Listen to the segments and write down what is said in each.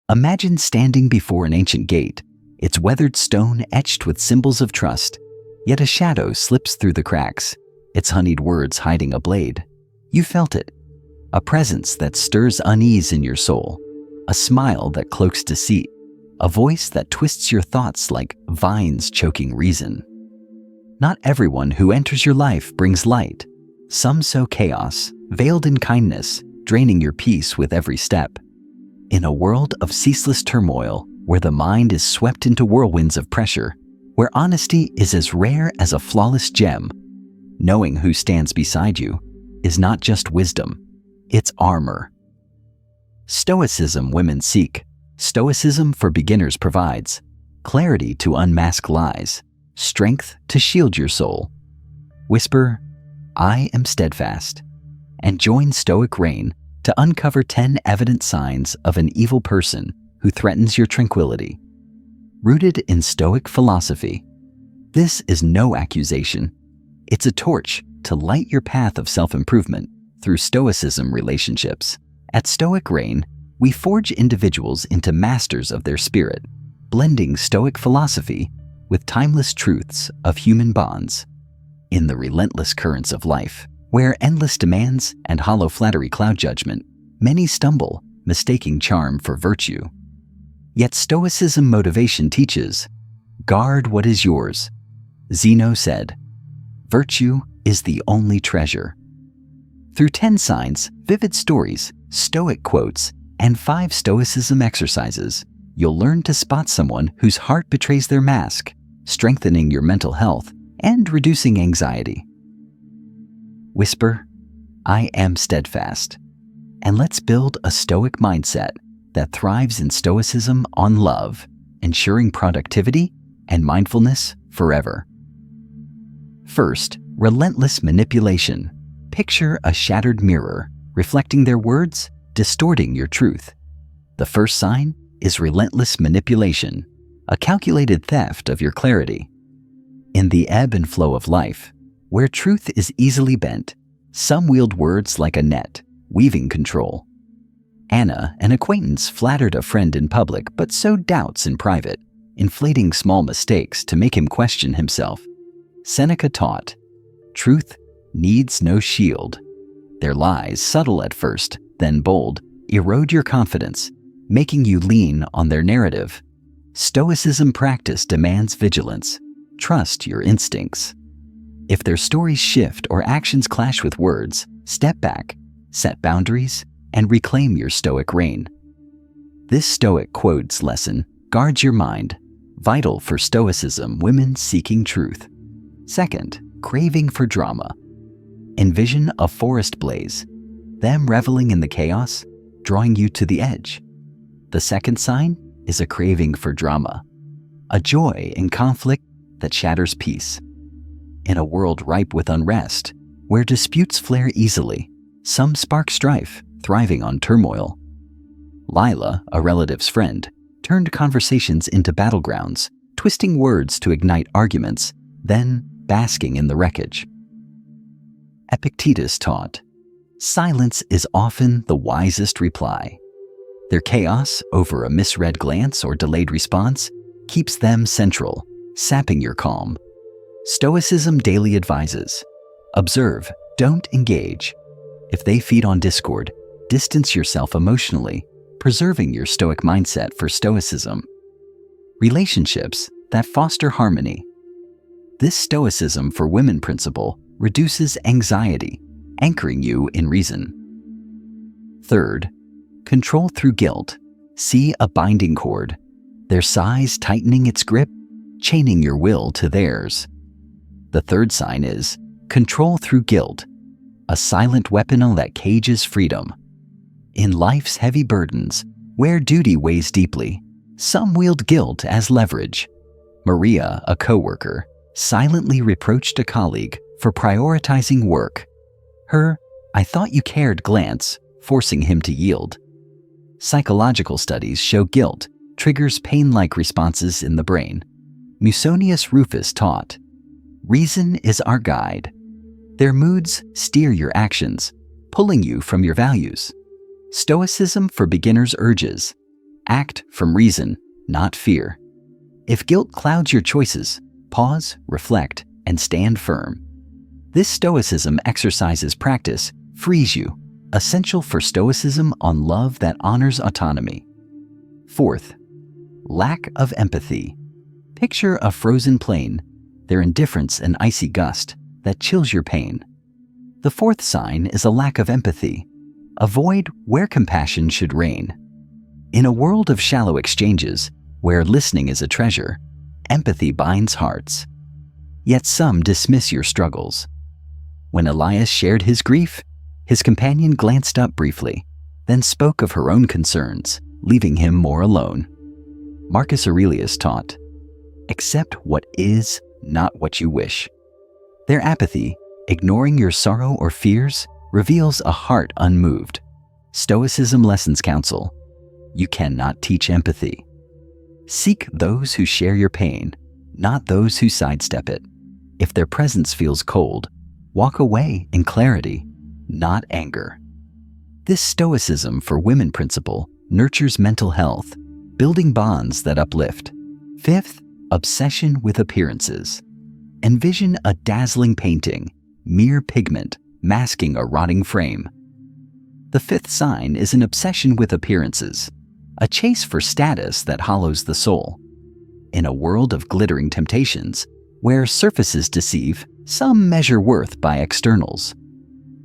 Imagine standing before an ancient gate, its weathered stone etched with symbols of trust, yet a shadow slips through the cracks, its honeyed words hiding a blade. You felt it, a presence that stirs unease in your soul, a smile that cloaks deceit, a voice that twists your thoughts like vines choking reason. Not everyone who enters your life brings light. Some sow chaos, veiled in kindness, draining your peace with every step. In a world of ceaseless turmoil, where the mind is swept into whirlwinds of pressure, where honesty is as rare as a flawless gem, knowing who stands beside you is not just wisdom, it's armor. Stoicism women seek. Stoicism for beginners provides clarity to unmask lies, strength to shield your soul. Whisper, "I am steadfast," and join Stoic Reign to uncover 10 evident signs of an evil person who threatens your tranquility. Rooted in Stoic philosophy, this is no accusation. It's a torch to light your path of self-improvement through Stoicism relationships. At Stoic Reign, we forge individuals into masters of their spirit, blending Stoic philosophy with timeless truths of human bonds. In the relentless currents of life, where endless demands and hollow flattery cloud judgment, many stumble, mistaking charm for virtue. Yet Stoicism motivation teaches, guard what is yours. Zeno said, virtue is the only treasure. Through 10 signs, vivid stories, Stoic quotes, and 5 Stoicism exercises, you'll learn to spot someone whose heart betrays their mask, strengthening your mental health and reducing anxiety. Whisper, "I am steadfast," and let's build a Stoic mindset that thrives in Stoicism on love, ensuring productivity and mindfulness forever. First, relentless manipulation. Picture a shattered mirror, reflecting their words, distorting your truth. The first sign is relentless manipulation, a calculated theft of your clarity. In the ebb and flow of life, where truth is easily bent, some wield words like a net, weaving control. Anna, an acquaintance, flattered a friend in public but sowed doubts in private, inflating small mistakes to make him question himself. Seneca taught, truth needs no shield. Their lies, subtle at first, then bold, erode your confidence, making you lean on their narrative. Stoicism practice demands vigilance. Trust your instincts. If their stories shift or actions clash with words, step back, set boundaries, and reclaim your Stoic reign. This Stoic quotes lesson guards your mind, vital for Stoicism women seeking truth. Second, craving for drama. Envision a forest blaze, them reveling in the chaos, drawing you to the edge. The second sign is a craving for drama, a joy in conflict that shatters peace. In a world ripe with unrest, where disputes flare easily, some spark strife, thriving on turmoil. Lila, a relative's friend, turned conversations into battlegrounds, twisting words to ignite arguments, then basking in the wreckage. Epictetus taught, silence is often the wisest reply. Their chaos over a misread glance or delayed response keeps them central, sapping your calm. Stoicism daily advises, observe, don't engage. If they feed on discord, distance yourself emotionally, preserving your Stoic mindset for Stoicism. Relationships that foster harmony. This Stoicism for women principle reduces anxiety, anchoring you in reason. Third, control through guilt. See a binding cord, their size tightening its grip, chaining your will to theirs. The third sign is control through guilt, a silent weapon that cages freedom. In life's heavy burdens, where duty weighs deeply, some wield guilt as leverage. Maria, a coworker, silently reproached a colleague for prioritizing work. Her "I thought you cared" glance, forcing him to yield. Psychological studies show guilt triggers pain-like responses in the brain. Musonius Rufus taught, reason is our guide. Their moods steer your actions, pulling you from your values. Stoicism for beginners urges, Act from reason, not fear. If guilt clouds your choices, pause, reflect, and stand firm. This Stoicism exercises practice frees you, essential for Stoicism on love that honors autonomy. Fourth, lack of empathy. Picture a frozen plain, their indifference an icy gust that chills your pain. The fourth sign is a lack of empathy. Avoid where compassion should reign. In a world of shallow exchanges, where listening is a treasure, empathy binds hearts. Yet some dismiss your struggles. When Elias shared his grief, his companion glanced up briefly, then spoke of her own concerns, leaving him more alone. Marcus Aurelius taught, "Accept what is, not what you wish." Their apathy, ignoring your sorrow or fears, reveals a heart unmoved. Stoicism Lessons Counsel: you cannot teach empathy. Seek those who share your pain, not those who sidestep it. If their presence feels cold, walk away in clarity, not anger. This Stoicism for Women principle nurtures mental health, building bonds that uplift. Fifth, obsession with appearances. Envision a dazzling painting, mere pigment, masking a rotting frame. The fifth sign is an obsession with appearances, a chase for status that hollows the soul. In a world of glittering temptations, where surfaces deceive, some measure worth by externals.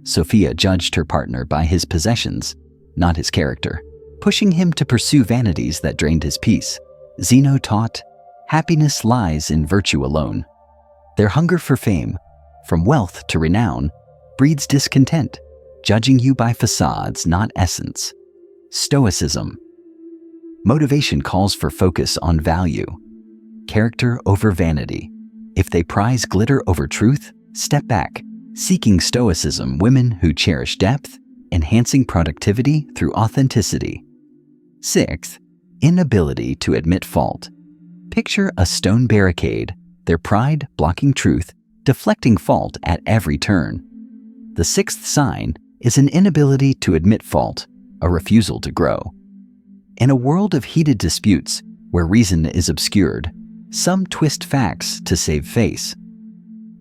Sophia judged her partner by his possessions, not his character, pushing him to pursue vanities that drained his peace. Zeno taught, happiness lies in virtue alone. Their hunger for fame, from wealth to renown, breeds discontent, judging you by facades, not essence. Stoicism. Motivation calls for focus on value, character over vanity. If they prize glitter over truth, step back. Seeking Stoicism, women who cherish depth, enhancing productivity through authenticity. Sixth, inability to admit fault. Picture a stone barricade, their pride blocking truth, deflecting fault at every turn. The sixth sign is an inability to admit fault, a refusal to grow. In a world of heated disputes, where reason is obscured, some twist facts to save face.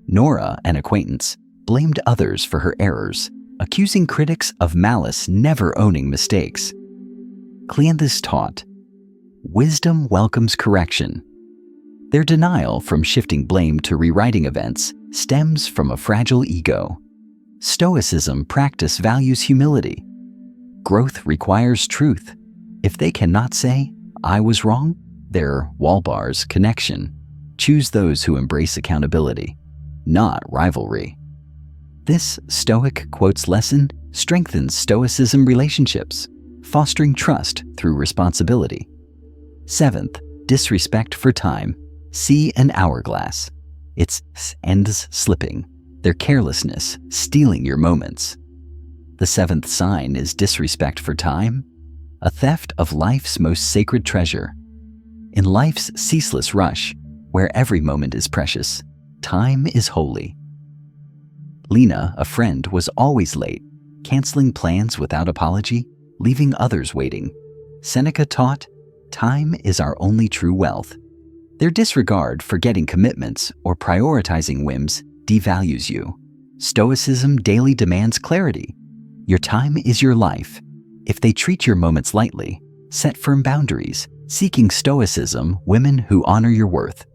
Nora, an acquaintance, blamed others for her errors, accusing critics of malice, never owning mistakes. Cleanthes taught, wisdom welcomes correction. Their denial from shifting blame to rewriting events stems from a fragile ego. Stoicism practice values humility. Growth requires truth. If they cannot say, "I was wrong," their wall bars connection. Choose those who embrace accountability, not rivalry. This Stoic quotes lesson strengthens Stoicism relationships, fostering trust through responsibility. Seventh, disrespect for time. See an hourglass. Its ends slipping, their carelessness stealing your moments. The seventh sign is disrespect for time, a theft of life's most sacred treasure. In life's ceaseless rush, where every moment is precious, time is holy. Lena, a friend, was always late, canceling plans without apology, leaving others waiting. Seneca taught, time is our only true wealth. Their disregard for getting commitments or prioritizing whims devalues you. Stoicism daily demands clarity. Your time is your life. If they treat your moments lightly, set firm boundaries. Seeking Stoicism, women who honor your worth.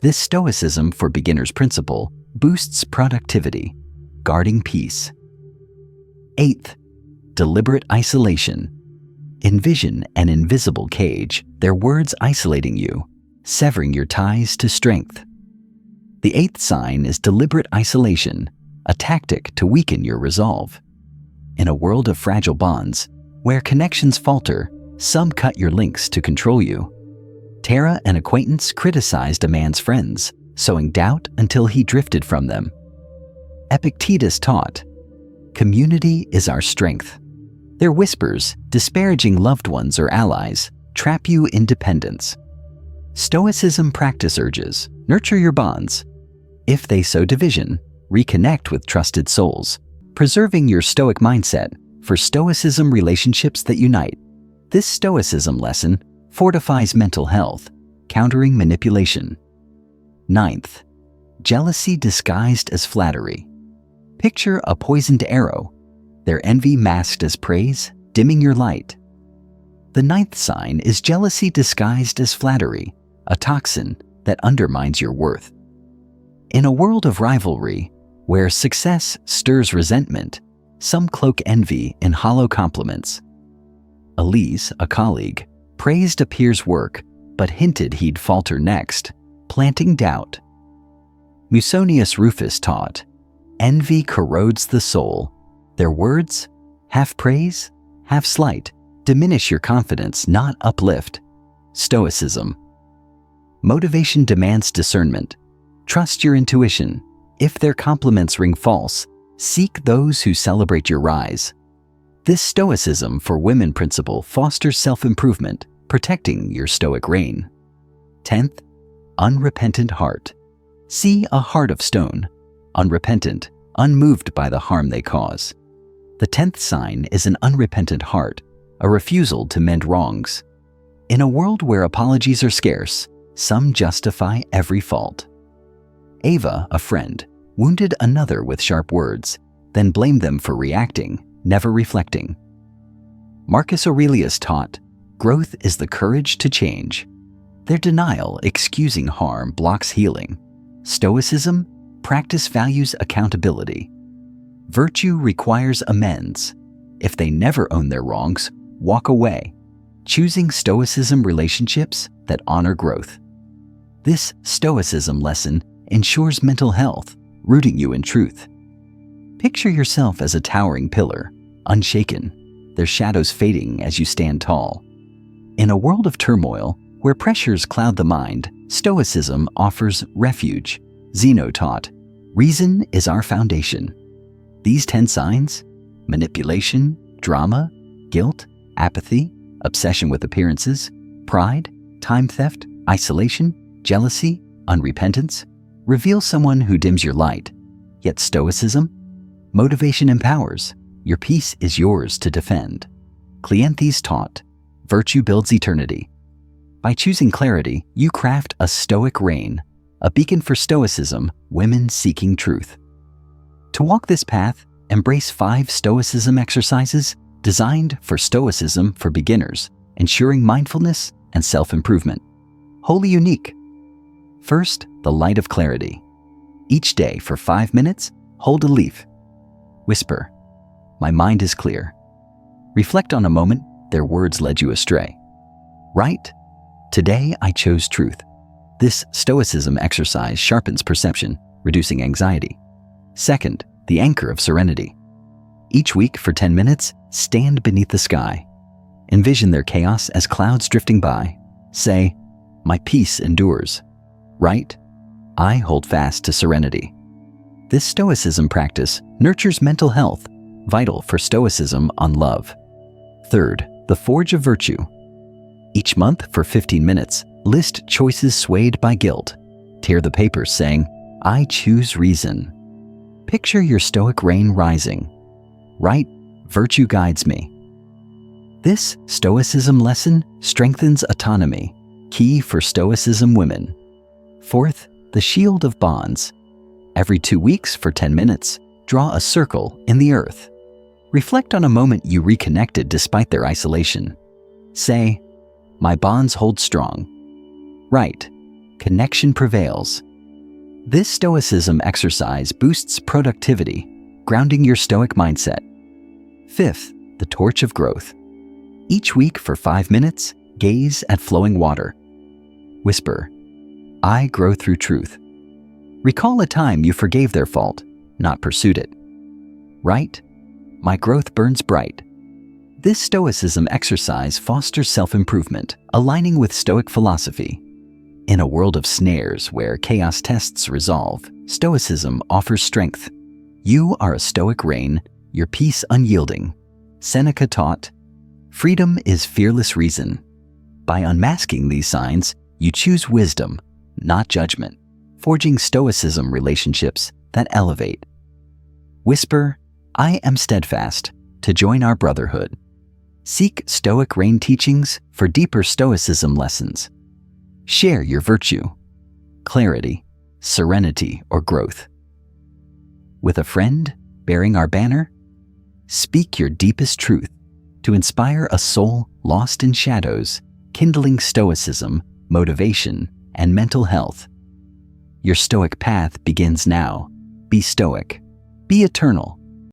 This Stoicism for Beginners principle boosts productivity, guarding peace. Eighth, deliberate isolation. Envision an invisible cage, their words isolating you, severing your ties to strength. The eighth sign is deliberate isolation, a tactic to weaken your resolve. In a world of fragile bonds, where connections falter, some cut your links to control you. Tara, an acquaintance, criticized a man's friends, sowing doubt until he drifted from them. Epictetus taught, community is our strength. Their whispers, disparaging loved ones or allies, trap you in dependence. Stoicism practice urges, nurture your bonds. If they sow division, reconnect with trusted souls, preserving your Stoic mindset for Stoicism relationships that unite. This Stoicism lesson fortifies mental health, countering manipulation. 9th, jealousy disguised as flattery. Picture a poisoned arrow, their envy masked as praise, dimming your light. The 9th sign is jealousy disguised as flattery, a toxin that undermines your worth. In a world of rivalry, where success stirs resentment, some cloak envy in hollow compliments. Elise, a colleague, praised a peer's work, but hinted he'd falter next, planting doubt. Musonius Rufus taught, envy corrodes the soul. Their words, half praise, half slight, diminish your confidence, not uplift. Stoicism. Motivation demands discernment. Trust your intuition. If their compliments ring false, seek those who celebrate your rise. This Stoicism for Women principle fosters self-improvement, protecting your Stoic reign. 10th, unrepentant heart. See a heart of stone, unrepentant, unmoved by the harm they cause. The 10th sign is an unrepentant heart, a refusal to mend wrongs. In a world where apologies are scarce, some justify every fault. Ava, a friend, wounded another with sharp words, then blamed them for reacting, never reflecting. Marcus Aurelius taught, growth is the courage to change. Their denial, excusing harm, blocks healing. Stoicism, practice values accountability. Virtue requires amends. If they never own their wrongs, walk away. Choosing Stoicism relationships that honor growth. This Stoicism lesson ensures mental health, rooting you in truth. Picture yourself as a towering pillar, unshaken, their shadows fading as you stand tall. In a world of turmoil, where pressures cloud the mind, Stoicism offers refuge. Zeno taught, reason is our foundation. These 10 signs, manipulation, drama, guilt, apathy, obsession with appearances, pride, time theft, isolation, jealousy, unrepentance, reveal someone who dims your light. Yet Stoicism, motivation empowers. Your peace is yours to defend. Cleanthes taught, virtue builds eternity. By choosing clarity, you craft a Stoic reign, a beacon for Stoicism, women seeking truth. To walk this path, embrace 5 Stoicism exercises designed for Stoicism for beginners, ensuring mindfulness and self-improvement. Wholly unique. First, the light of clarity. Each day for 5 minutes, hold a leaf. Whisper, my mind is clear. Reflect on a moment their words led you astray. Write, today I chose truth. This Stoicism exercise sharpens perception, reducing anxiety. Second, the anchor of serenity. Each week for 10 minutes, stand beneath the sky. Envision their chaos as clouds drifting by. Say, my peace endures. Write, I hold fast to serenity. This Stoicism practice nurtures mental health, vital for Stoicism on love. Third, the forge of virtue. Each month for 15 minutes, list choices swayed by guilt. Tear the papers saying, I choose reason. Picture your Stoic reign rising. Write, virtue guides me. This Stoicism lesson strengthens autonomy, key for Stoicism women. Fourth, the shield of bonds. Every 2 weeks for 10 minutes, draw a circle in the earth. Reflect on a moment you reconnected despite their isolation. Say, my bonds hold strong. Write, connection prevails. This Stoicism exercise boosts productivity, grounding your Stoic mindset. Fifth, the torch of growth. Each week for 5 minutes, gaze at flowing water. Whisper, I grow through truth. Recall a time you forgave their fault, not pursued it. Write, my growth burns bright. This Stoicism exercise fosters self-improvement, aligning with Stoic philosophy. In a world of snares where chaos tests resolve, Stoicism offers strength. You are a Stoic reign, your peace unyielding. Seneca taught, freedom is fearless reason. By unmasking these signs, you choose wisdom, not judgment, forging Stoicism relationships that elevate. Whisper, I am steadfast, to join our brotherhood. Seek Stoic Reign teachings for deeper Stoicism lessons. Share your virtue, clarity, serenity, or growth. With a friend bearing our banner, speak your deepest truth to inspire a soul lost in shadows, kindling Stoicism, motivation, and mental health. Your Stoic path begins now. Be Stoic. Be eternal.